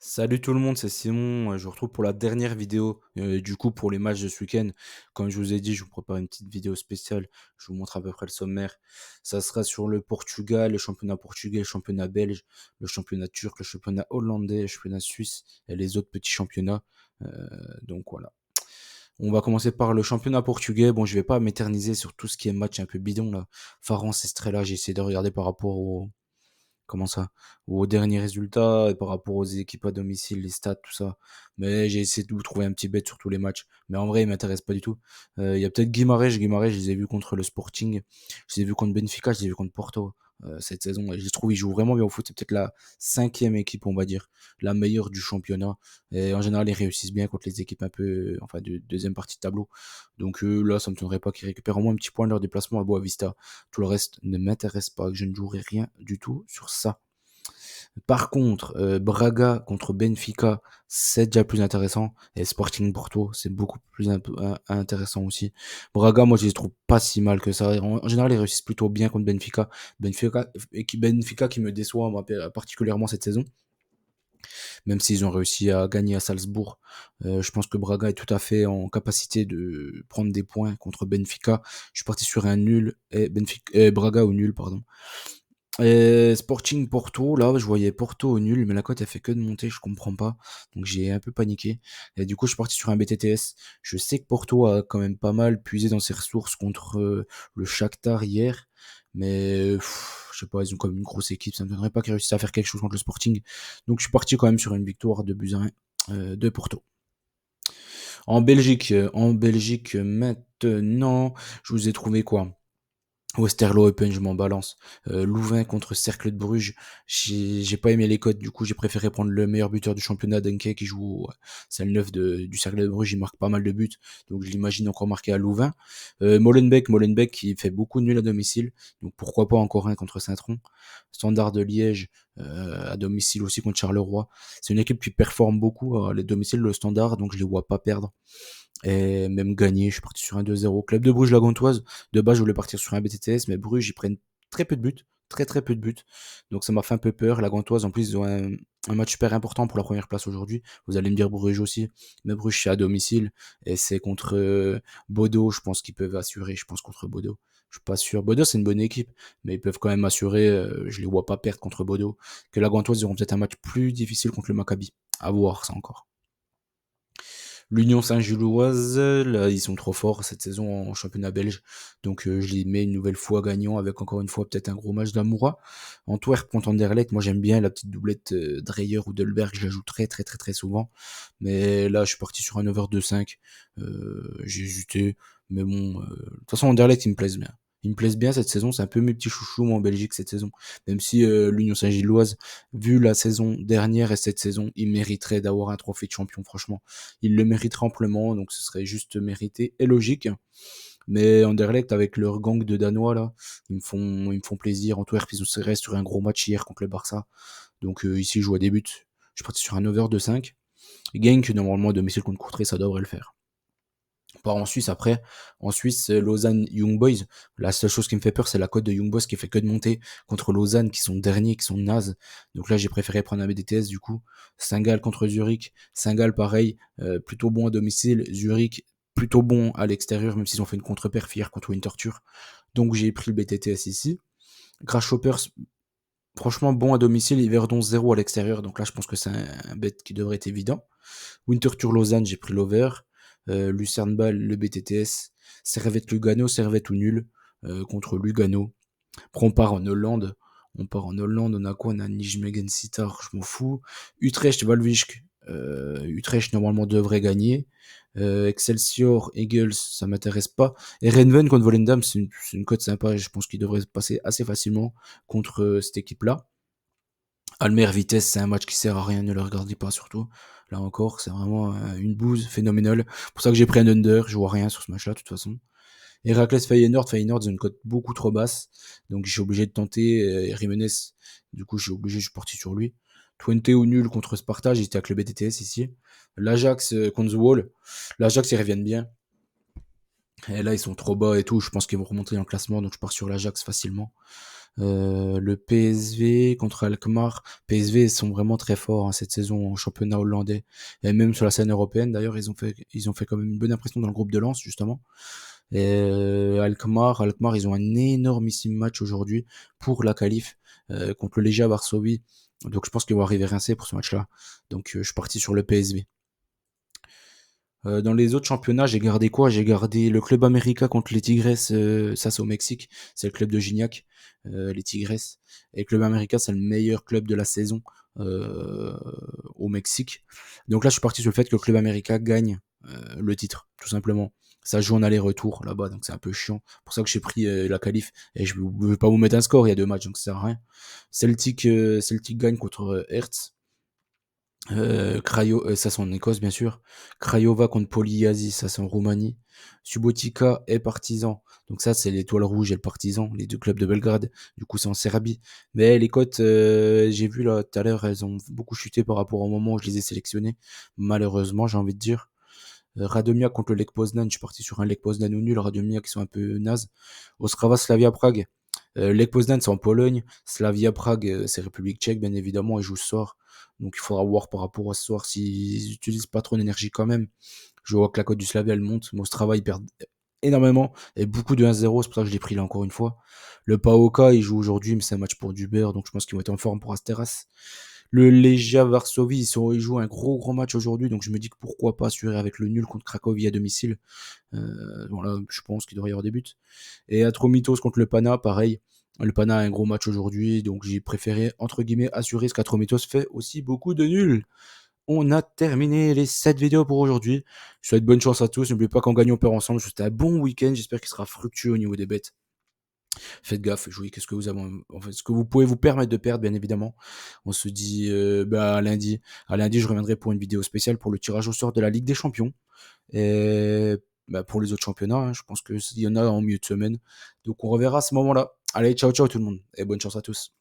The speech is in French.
Salut tout le monde, c'est Simon. Je vous retrouve pour la dernière vidéo, du coup pour les matchs de ce week-end. Comme je vous ai dit, je vous prépare une petite vidéo spéciale. Je vous montre à peu près le sommaire. Ça sera sur le Portugal, le championnat portugais, le championnat belge, le championnat turc, le championnat hollandais, le championnat suisse et les autres petits championnats. Euh, donc voilà. On va commencer par le championnat portugais. Bon, je vais pas m'éterniser sur tout ce qui est match un peu bidon là. Farens, Estrela, j'ai essayé de regarder par rapport au comment ça? Aux derniers résultats et par rapport aux équipes à domicile, les stats, tout ça. Mais j'ai essayé de vous trouver un petit bet sur tous les matchs. Mais en vrai, il m'intéresse pas du tout. Il y a peut-être Guimarães, je les ai vus contre le Sporting, je les ai vus contre Benfica, je les ai vus contre Porto cette saison. Et je les trouve, ils jouent vraiment bien au foot. C'est peut-être la cinquième équipe, on va dire, la meilleure du championnat. Et en général, ils réussissent bien contre les équipes un peu, enfin, de deuxième partie de tableau. Donc là, ça me donnerait pas qu'ils récupèrent au moins un petit point de leur déplacement à Boavista. Tout le reste ne m'intéresse pas, que je ne jouerai rien du tout sur ça. Par contre, Braga contre Benfica, c'est déjà plus intéressant. Et Sporting Porto, c'est beaucoup plus intéressant aussi. Braga, moi, je les trouve pas si mal que ça. En général, ils réussissent plutôt bien contre Benfica. Benfica qui me déçoit moi, particulièrement cette saison. Même s'ils ont réussi à gagner à Salzbourg, je pense que Braga est tout à fait en capacité de prendre des points contre Benfica. Je suis parti sur un nul et Braga au nul, pardon. Et Sporting Porto, là, je voyais Porto au nul, mais la cote, elle fait que de monter, je comprends pas. Donc j'ai un peu paniqué. Et du coup, je suis parti sur un BTTS. Je sais que Porto a quand même pas mal puisé dans ses ressources contre le Shakhtar hier. Mais je sais pas, ils ont quand même une grosse équipe. Ça me donnerait pas qu'ils réussissent à faire quelque chose contre le Sporting. Donc je suis parti quand même sur une victoire de buts à 1 de Porto. En Belgique maintenant, je vous ai trouvé quoi? Westerlo Open, je m'en balance. Louvain contre Cercle de Bruges. J'ai pas aimé les cotes, du coup j'ai préféré prendre le meilleur buteur du championnat, Denke, qui joue, c'est le 9 du Cercle de Bruges, il marque pas mal de buts, donc je l'imagine encore marqué à Louvain. Molenbeek qui fait beaucoup de nuls à domicile, donc pourquoi pas encore un contre Saint-Tron. Standard de Liège, à domicile aussi contre Charleroi. C'est une équipe qui performe beaucoup à les domiciles, le Standard, donc je les vois pas perdre et même gagner. Je suis parti sur un 2-0. Club de Bruges, la Gantoise. De base, je voulais partir sur un BTTS, mais Bruges, ils prennent très peu de buts. Très très peu de buts. Donc ça m'a fait un peu peur. La Gantoise, en plus, ils ont un match super important pour la première place aujourd'hui. Vous allez me dire Bruges aussi. Mais Bruges, c'est à domicile. Et c'est contre Bodo. Je pense qu'ils peuvent assurer. Je pense contre Bodo. Je suis pas sûr. Bodo, c'est une bonne équipe. Mais ils peuvent quand même assurer. Je les vois pas perdre contre Bodo. Que la Gantoise, ils auront peut-être un match plus difficile contre le Maccabi. À voir ça encore. L'Union Saint-Gilloise, là, ils sont trop forts cette saison en championnat belge. Donc je les mets une nouvelle fois gagnant avec encore une fois peut-être un gros match d'Amoura. Antwerp contre Anderlecht, moi j'aime bien la petite doublette Dreyer ou Delberg, je la joue très très très très souvent. Mais là je suis parti sur un over 2-5. J'ai hésité, mais bon, de toute façon Anderlecht ils me plaisent bien. Ils me plaisent bien cette saison, c'est un peu mes petits chouchous moi en Belgique cette saison. Même si l'Union Saint-Gilloise, vu la saison dernière et cette saison, ils mériteraient d'avoir un trophée de champion franchement. Ils le mériteraient amplement, donc ce serait juste mérité et logique. Mais Anderlecht, avec leur gang de Danois, là, ils me font plaisir. Antwerp, ils restent sur un gros match hier contre le Barça. Donc ici, je joue à des buts. Je suis parti sur un over de 5. Genk, normalement, à domicile contre Courtrai, ça devrait le faire. On part en Suisse après. En Suisse, Lausanne Young Boys. La seule chose qui me fait peur, c'est la cote de Young Boys qui fait que de monter contre Lausanne, qui sont derniers, qui sont nazes. Donc là, j'ai préféré prendre un BDTS du coup. Saint-Gall contre Zurich. Saint-Gall, pareil, plutôt bon à domicile. Zurich, plutôt bon à l'extérieur, même s'ils ont fait une contre-perf hier contre Winter Thur. Donc j'ai pris le BTTS ici. Grasshoppers, franchement bon à domicile. Yverdon 0 à l'extérieur. Donc là, je pense que c'est un bet qui devrait être évident. Winterthur Lausanne, j'ai pris l'over. Lucerne Ball, le BTTS. Servette Lugano, Servette ou nul contre Lugano. Après, on part en Hollande. On a quoi? On a Nijmegen Sittard, je m'en fous. Utrecht, Valvik. Utrecht, normalement, devrait gagner. Excelsior, Eagles, ça m'intéresse pas. Et Renven contre Volendam, c'est une cote sympa. Je pense qu'il devrait passer assez facilement contre cette équipe-là. Almer Vitesse, c'est un match qui sert à rien, ne le regardez pas surtout. Là encore, c'est vraiment une bouse phénoménale. C'est pour ça que j'ai pris un under, je vois rien sur ce match-là de toute façon. Héraclès Feyenoord, c'est une cote beaucoup trop basse, donc j'ai obligé de tenter Jiménez. Du coup, je suis parti sur lui. Twente ou nul contre Sparta, j'étais avec le BTTS ici. L'Ajax contre The Wall. L'Ajax, ils reviennent bien. Et là, ils sont trop bas et tout, je pense qu'ils vont remonter dans le classement, donc je pars sur l'Ajax facilement. Le PSV contre Alkmaar. PSV sont vraiment très forts hein, cette saison en championnat hollandais et même sur la scène européenne. D'ailleurs, ils ont fait quand même une bonne impression dans le groupe de Lens justement. Et Alkmaar, ils ont un énormissime match aujourd'hui pour la qualif contre le Legia Varsovie. Donc je pense qu'ils vont arriver rincés pour ce match-là. Donc je suis parti sur le PSV. Dans les autres championnats, j'ai gardé quoi? J'ai gardé le Club América contre les Tigres, ça c'est au Mexique, c'est le club de Gignac, les Tigres. Et Club América, c'est le meilleur club de la saison euh, au Mexique. Donc là, je suis parti sur le fait que le Club América gagne le titre, tout simplement. Ça joue en aller-retour là-bas, donc c'est un peu chiant. C'est pour ça que j'ai pris la qualif. Et je ne vais pas vous mettre un score, il y a deux matchs, donc ça sert à rien. Celtic gagne contre Hertz. Ça c'est en Écosse bien sûr. Craiova contre Poliasi, ça c'est en Roumanie. Subotica et Partizan. Donc ça c'est l'Étoile Rouge et le Partizan, les deux clubs de Belgrade. Du coup c'est en Serbie. Mais les cotes, j'ai vu là tout à l'heure, elles ont beaucoup chuté par rapport au moment où je les ai sélectionnées. Malheureusement, j'ai envie de dire. Radomia contre le Lech Poznan, je suis parti sur un Lech Poznan ou nul. Radomia qui sont un peu nazes. Ostrava Slavia Prague. Lech Poznan c'est en Pologne. Slavia Prague c'est République Tchèque bien évidemment. Ils jouent ce soir. Donc il faudra voir par rapport à ce soir s'ils utilisent pas trop d'énergie quand même. Je vois que la cote du Slavia elle monte. Mais Ostrava ils perdent énormément et beaucoup de 1-0. C'est pour ça que je l'ai pris là encore une fois. Le PAOK il joue aujourd'hui mais c'est un match pour du beurre. Donc je pense qu'ils vont être en forme pour Asteras. Le Legia Varsovie, ils jouent un gros match aujourd'hui, donc je me dis que pourquoi pas assurer avec le nul contre Cracovie à domicile. Voilà, je pense qu'il devrait y avoir des buts. Et Atromitos contre le Pana, pareil. Le Pana a un gros match aujourd'hui, donc j'ai préféré, entre guillemets, assurer ce qu'Atromitos fait aussi beaucoup de nuls. On a terminé les 7 vidéos pour aujourd'hui. Je souhaite bonne chance à tous. N'oubliez pas qu'en gagnant on perd ensemble. C'était un bon week-end. J'espère qu'il sera fructueux au niveau des bêtes. Faites gaffe, jouez qu'est-ce que vous avez, en fait, ce que vous pouvez vous permettre de perdre, bien évidemment. On se dit à lundi. À lundi, je reviendrai pour une vidéo spéciale pour le tirage au sort de la Ligue des Champions. Et pour les autres championnats, hein, je pense qu'il y en a en milieu de semaine. Donc on reverra à ce moment-là. Allez, ciao ciao tout le monde et bonne chance à tous.